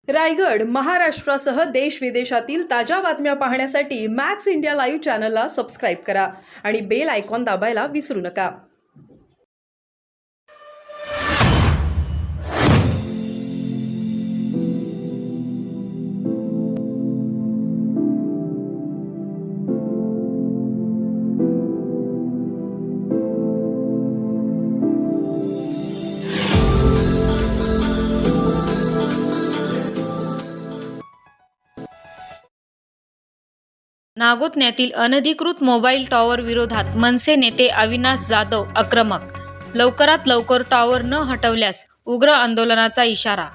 रायगड महाराष्ट्रासह देश विदेशातील ताज्या बातम्या पाहण्यासाठी मॅक्स इंडिया लाईव्ह चॅनलला सबस्क्राईब करा आणि बेल आयकॉन दाबायला विसरू नका। नागोठण्यातील अनधिकृत मोबाईल टॉवर विरोधात मनसे नेते अविनाश जाधव आक्रमक। लवकरात लवकर टॉवर न हटवल्यास उग्र आंदोलनाचा इशारा।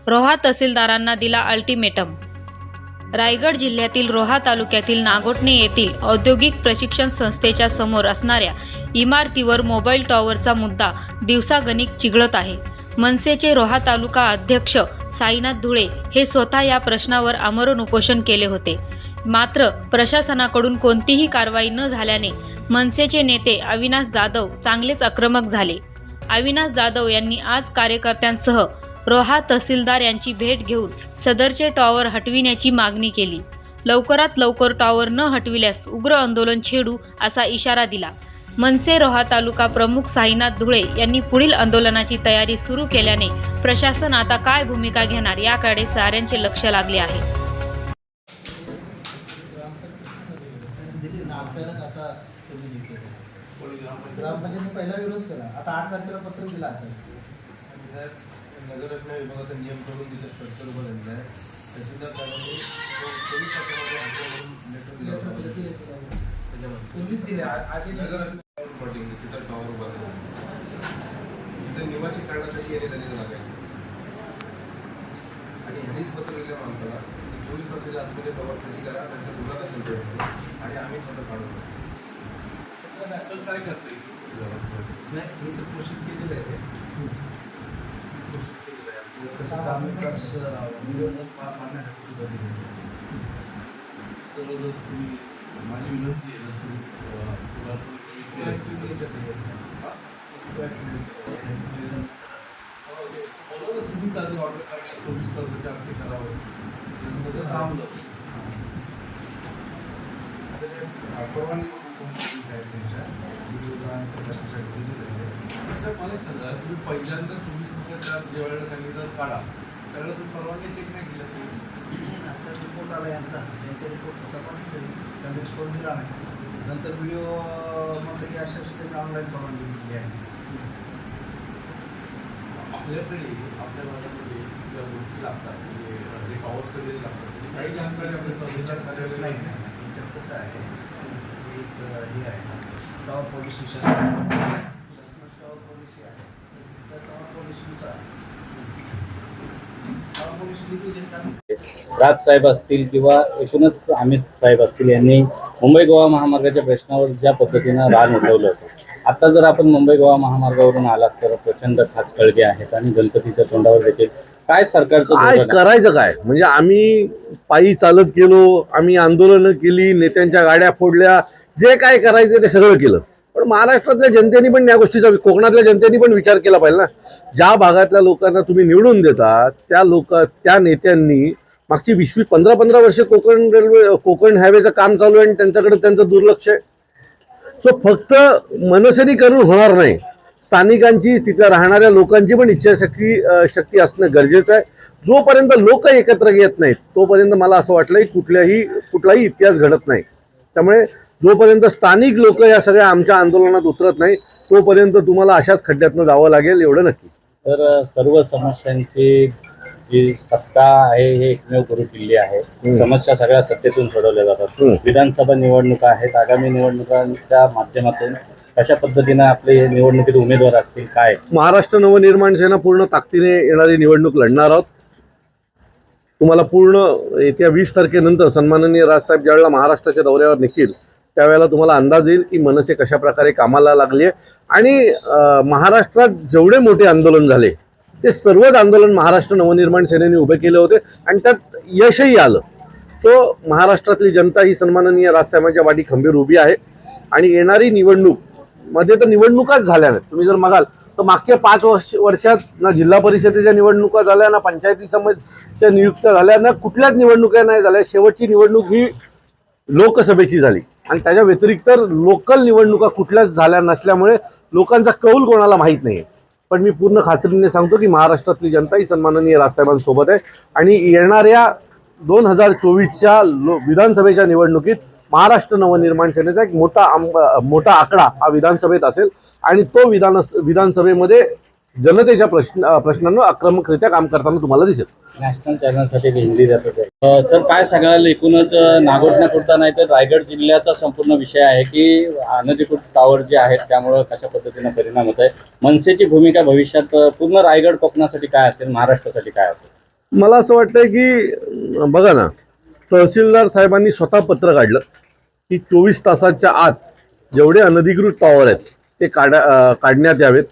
रोहा तहसीलदारांना दिला अल्टिमेटम। रायगड जिल्ह्यातील रोहा तालुक्यातील नागोठणे येथील औद्योगिक प्रशिक्षण संस्थेच्या समोर असणाऱ्या इमारतीवर मोबाईल टॉवरचा मुद्दा दिवसागणिक चिघळत आहे। मनसेचे रोहा तालुका अध्यक्ष साईनाथ धुळे हे स्वतः या प्रश्नावर आमरण उपोषण केले होते। मात्र प्रशासनाकडून कोणतीही कारवाई न झाल्याने मनसेचे नेते अविनाश जाधव चांगलेच आक्रमक झाले। अविनाश जाधव यांनी आज कार्यकर्त्यांसह रोहा तहसीलदार यांची भेट घेऊन सदरचे टॉवर हटविण्याची मागणी केली। लवकरात लवकर टॉवर न हटविल्यास उग्र आंदोलन छेडू असा इशारा दिला। मनसे रोहा तालुका प्रमुख साईनाथ धुळे यांनी पुढील आंदोलनाची तयारी सुरू केल्याने प्रशासन आता काय भूमिका घेणार याकडे साऱ्यांचे लक्ष लागले आहे। ग्रामपंचायतीने पहिला विरोध केला, आता 8 तारखेला पत्र दिलं आहे। साहेब नगररत्न विभागाचा नियम करून दिलं, स्ट्रक्चर बदललं आहे। तहसीलदार साहेबांनी पोलीस शाखेमध्ये लेटर दिलं, त्याच्यामध्ये पूर्वीच दिले आधी नगररत्न प्लॉटिंग तिथं टॉवर उभा करून तिथं निवासी करण्यासाठी याने त्यांनी लागायचं आणि ह्यांनीच पत्र दिलं माणसाला की 24 तासाच्या आतमध्ये टॉवर खरेदी करा, नंतर गुन्हा दाखल करायचा आणि आम्ही स्वतः काढून काय करतोय नाही, मी तर घोषित केलेलं आहे, घोषित केलेलं आहे। तसं काम विकास निवडणूक मागण्यासाठी सुद्धा दिलेलं आहे। तर तुम्ही माझी विनंती आहे तुम्ही चालू ऑर्डर काढल्या 24 तासाच्या आत करावं थांबलं परवानगी मला एक सांगा, तुम्ही पहिल्यांदा 24 तासाच्या आत जेवायला सांगितलं काढा, त्यावेळेला तुम्ही परवानगी चेक नाही केलं तुम्ही? आपला रिपोर्ट आला यांचा रिपोर्ट होता पण त्यांनी रिस्पॉन्स दिला नाही। नंतर व्हिडिओ म्हटलं की अशा त्यांनी ऑनलाईन परवानगी दिली आहे। आपल्याकडे आपल्या भागामध्ये ज्या गोष्टी लागतात म्हणजे जे टॉवर्स वगैरे लागतात काही जानकारी आपल्याला नाही, याच्यात कसं आहे, एक हे आहे टॉवर पॉलिसी शासनाची टॉवर पॉलिसी आहे, त्या टॉवर पॉलिसीनुसार टॉवर पॉलिसी लिखून राज साहेब असतील किंवा एकूणच अमित साहेब असतील यांनी मुंबई गोवा महामार्गाच्या प्रश्नावर ज्या पद्धतीनं रान उठवलं होतं, आता जर आपण मुंबई गोवा महामार्गावरून आलात तर प्रचंड खाचखळगे आहेत आणि गणपतीच्या तोंडावर देखील काय सरकारचं काय करायचं काय म्हणजे आम्ही पायी चालत गेलो, आम्ही आंदोलनं केली, नेत्यांच्या गाड्या फोडल्या, जे काय करायचं ते सगळं केलं। पण महाराष्ट्रातल्या जनतेने पण या गोष्टीचा, कोकणातल्या जनतेने पण विचार केला पाहिजे ना। ज्या भागातल्या लोकांना तुम्ही निवडून देता त्या नेत्यांनी मागची 20-15 वर्ष कोकण हायवेचं काम चालू आहे आणि त्यांच्याकडे त्यांचं दुर्लक्ष आहे। सो फक्त मनसेनीकरण होणार नाही, स्थानिकांची, तिथल्या राहणाऱ्या लोकांची पण इच्छाशक्ती असणं गरजेचं आहे। जोपर्यंत लोक एकत्र येत नाहीत तोपर्यंत मला असं वाटलं की कुठलाही इतिहास घडत नाही। त्यामुळे जोपर्यंत स्थानिक लोक या सगळ्या आमच्या आंदोलनात उतरत नाही तोपर्यंत तुम्हाला अशाच खड्ड्यातनं जावं लागेल, एवढं नक्की। तर सर्व समस्यांची जी सत्ता आहे हे एकमेव गुरु किल्ली आहे। समस्या सगळ्या सत्तेतून सोडवल्या जातात। विधानसभा निवडणुका आहेत, आगामी निवडणुकांच्या माध्यमातून कशा पद्धतीनं आपले निवडणुकीत उमेदवार असतील, काय महाराष्ट्र नवनिर्माण सेना पूर्ण ताकदीने येणारी निवडणूक लढणार आहोत। तुम्हाला पूर्ण येत्या 20 तारखेनंतर सन्माननीय राजसाहेब ज्यावेळेला महाराष्ट्राच्या दौऱ्यावर निघतील त्यावेळेला तुम्हाला अंदाज येईल की मनसे कशा प्रकारे कामाला लागली आहे। आणि महाराष्ट्रात जेवढे मोठे आंदोलन झाले ते सर्वच आंदोलन महाराष्ट्र नवनिर्माण सेनेने उभे केले होते आणि त्यात यशही आलं। तो महाराष्ट्रातली जनता ही सन्माननीय राजसाहेबांच्या पाठी खंबीर उभी आहे आणि येणारी निवडणूक मध्ये तर निवडणुकाच झाल्या नाहीत। तुम्ही जर बघाल तर मागच्या 5 वर्षात ना जिल्हा परिषदेच्या निवडणुका झाल्या, ना पंचायती समितीच्या नियुक्त्या झाल्या, ना कुठल्याच निवडणुका नाही झाल्या. शेवटची निवडणूक ही लोकसभेची झाली आणि त्याच्या व्यतिरिक्त लोकल निवडणुका कुठल्याच झाल्या नसल्यामुळे लोकांचा कौल कोणाला माहीत नाही. पण मी पूर्ण खात्रीने सांगतो की महाराष्ट्रातली जनता ही सन्माननीय राजसाहेबांसोबत आहे आणि येणाऱ्या 2024च्या विधानसभेच्या निवडणुकीत महाराष्ट्र नवनिर्माण सेनेचा एक मोठा आकडा हा विधानसभेत असेल आणि तो विधानसभेमध्ये जनतेच्या प्रश्नांवर आक्रमकरित्या काम करताना तुम्हाला दिसेल. नॅशनल चॅनलसाठी हिंदी जात आहे. सर काय सांगाल, एकूणच नागोठण्यापुरता नाही तर रायगड जिल्ह्याचा संपूर्ण विषय आहे की अनधिकृत टावर जे आहेत त्यामुळे कशा पद्धतीने परिणाम होत आहे. मनसेची भूमिका भविष्यात पूर्ण रायगड कोकणासाठी काय असेल, महाराष्ट्रासाठी काय असेल? मला असं वाटतंय की बघा ना, तहसीलदार साहेबांनी स्वतः पत्र काढलं की 24 तासाच्या आत जेवढे अनधिकृत टॉवर आहेत ते काढण्यात यावेत.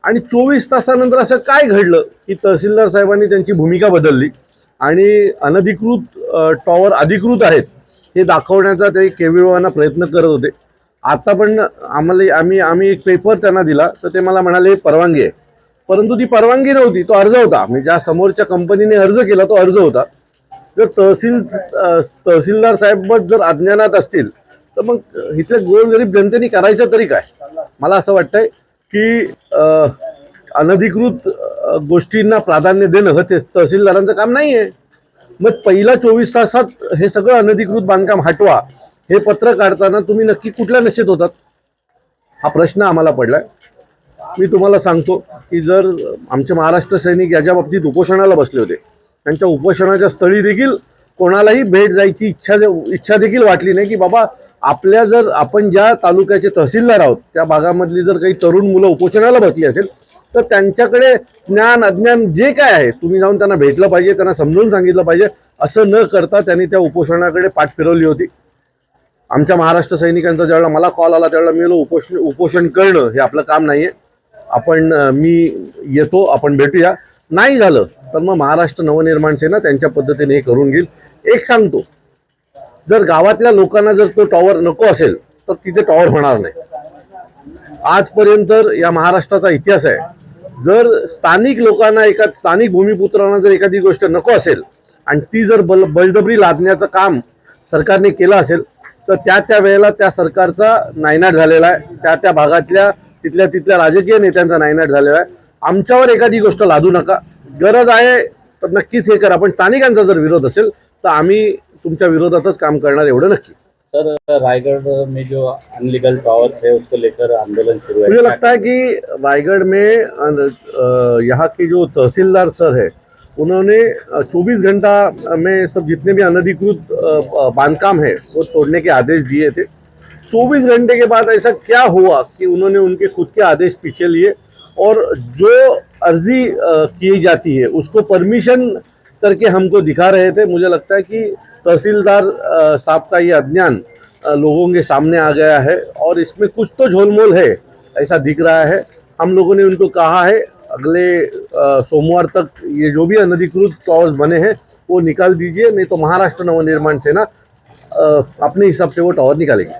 आणि 24 तासानंतर असं काय घडलं की तहसीलदार साहेबांनी त्यांची भूमिका बदलली आणि अनधिकृत टॉवर अधिकृत आहेत हे दाखवण्याचा ते केविळवाना प्रयत्न करत होते. आता पण आम्ही एक पेपर त्यांना दिला तर ते मला म्हणाले परवानगी आहे, परंतु ती परवानगी नव्हती, तो अर्ज होता. म्हणजे ज्या समोरच्या कंपनीने अर्ज केला तो अर्ज होता. जर तहसीलदार साहेब जर अज्ञानात असतील तर मग इथल्या गोरगरीब जनतेने करायचं तरी काय. मला असं वाटतंय की अनधिकृत गोष्टींना प्राधान्य देणं हे तहसीलदारांचं काम नाही आहे. मग पहिला 24 तासात हे सगळं अनधिकृत बांधकाम हटवा हे पत्र काढताना तुम्ही नक्की कुठल्या नशेत होतात हा प्रश्न आम्हाला पडलाय. मी तुम्हाला सांगतो की जर आमचे महाराष्ट्र सैनिक याच्या बाबतीत उपोषणाला बसले होते, त्यांच्या उपोषणाच्या स्थळी देखील कोणालाही भेट जायची इच्छा देखील वाटली नाही की बाबा आपण ज्या तालुक्याचे तहसीलदार आहोत त्या भागामधली जर काही तरुण मुलं उपोषणाला बसली असेल तर त्यांच्याकडे ज्ञान अज्ञान जे काय आहे तुम्ही जाऊन त्यांना भेटलं पाहिजे, त्यांना समजून सांगितलं पाहिजे. असं न करता त्यांनी त्या उपोषणाकडे पाठ फिरवली होती. आमच्या महाराष्ट्र सैनिकांचा ज्यावेळेला मला कॉल आला त्यावेळेला मी उपोषण करणं हे आपलं काम नाही आहे. मी येतो, आपण भेटूया. नाही झालं तर मग महाराष्ट्र नवनिर्माण सेना त्यांच्या पद्धतीने हे करून घेईल. एक सांगतो, जर गावातल्या लोकांना जर तो टॉवर नको असेल तर तिथे टॉवर होणार नाही. आजपर्यंत या महाराष्ट्राचा इतिहास आहे, जर स्थानिक लोकांना स्थानिक भूमिपुत्रांना जर एखादी गोष्ट नको असेल आणि ती जर बळजबरी लादण्याचं काम सरकारने केलं असेल तर त्या वेळेला त्या सरकारचा नायनाट झालेला आहे, त्या भागातल्या तिथल्या राजकीय नेत्यांचा नायनाट झालेला आहे. आमच्यावर एखादी गोष्ट लादू नका. गरज आहे तर नक्कीच हे करा, पण स्थानिकांचा जर विरोध असेल तर आम्ही तुमच्या विरोधातच काम करणार एवढं नक्की. सर रायगढ़ में जो अनलीगल टावर्स है उसको लेकर आंदोलन शुरू है. मुझे लगता है कि रायगढ़ में यहाँ के जो तहसीलदार सर है उन्होंने 24 घंटा में सब जितने भी अनधिकृत बांधकाम है वो तोड़ने के आदेश दिए थे. 24 घंटे के बाद ऐसा क्या हुआ कि उन्होंने उनके खुद के आदेश पीछे लिए और जो अर्जी की जाती है उसको परमिशन करके हमको दिखा रहे थे. मुझे लगता है कि तहसीलदार साहब का ये अज्ञान लोगों के सामने आ गया है और इसमें कुछ तो झोलमोल है ऐसा दिख रहा है. हम लोगों ने उनको कहा है अगले सोमवार तक ये जो भी अनधिकृत टॉवर्स बने हैं वो निकाल दीजिए, नहीं तो महाराष्ट्र नवनिर्माण सेना अपने हिसाब से वो टॉवर निकालेगी.